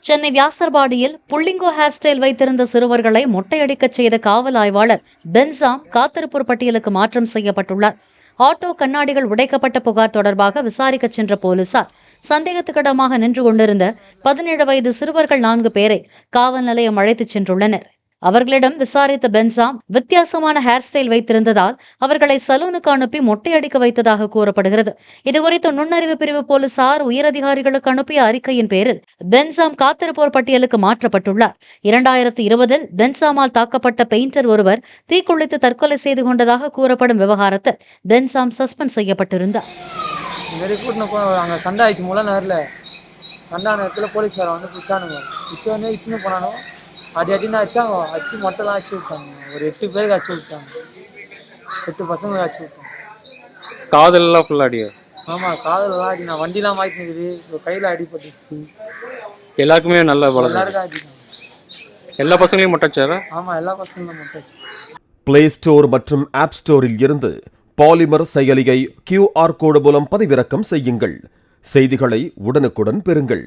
Chennai வியாசர்பாடியில் புள்ளிங்கோ hair style வைத்திருந்த சிறுவர்களை மொட்டையடிக்கச் செய்த காவல் ஆய்வாளர் பென்சாம் காத்திருப்போர் பட்டியலுக்கு மாற்றம் செய்யப்பட்டுள்ளார். ஆட்டோ கண்ணாடிகள் உடைக்கப்பட்ட புகார் தொடர்பாக விசாரிக்கச் சென்ற போலீசார் சந்தேகத்துக்கிடமாக நின்று கொண்டிருந்த 17 வயது சிறுவர்கள் 4 பேரை காவல் நிலையம் அழைத்துச் சென்றுள்ளனர். அவர்களிடம் விசாரித்த பென்சாம் வித்தியாசமான ஹேர் ஸ்டைல் வைத்திருந்ததால் அவர்களை சலூனுக்கு அனுப்பி மொட்டையடிக்க வைத்ததாக கூறப்படுகிறது. இதுகுறித்து நுண்ணறிவு பிரிவு போலீசார் உயரதிகாரிகளுக்கு அனுப்பிய அறிக்கையின் பேரில் பென்சாம் காத்திருப்போர் பட்டியலுக்கு மாற்றப்பட்டுள்ளார். 2020இல் பென்சாமால் தாக்கப்பட்ட பெயிண்டர் ஒருவர் தீக்குளித்து தற்கொலை செய்து கொண்டதாக கூறப்படும் விவகாரத்தில் பென்சாம் சஸ்பெண்ட் செய்யப்பட்டிருந்தார். அடினா அடிச்சாங்க, அடிச்சு மொட்டைலாம் அடிச்சு விட்டாங்க. ஒரு 8 பேருக்கு அடிச்சு விட்டாங்க. 8 பசங்க அடிச்சு விட்டாங்க. காதெல்லாம் ஃபுல்லா அடியா? ஆமா, காதெல்லாம் அடி. நான் வண்டிலாம் மாட்டினுக்குது, கையில அடிபட்டுச்சு. எல்லாருக்குமே நல்ல பலம். எல்லாருக்கும் அடிச்சாங்க. எல்லா பசங்களையும் மொட்டைச்சாரா? ஆமா, எல்லா பசங்களும் மொட்டைச்சு. பிளே ஸ்டோர் மற்றும் ஆப் ஸ்டோரில் இருந்து பாலிமர் செயலியை QR கோடு மூலம் பதிவிறக்கம் செய்யுங்கள். செய்திகளை உடனுக்குடன் பெறுங்கள்.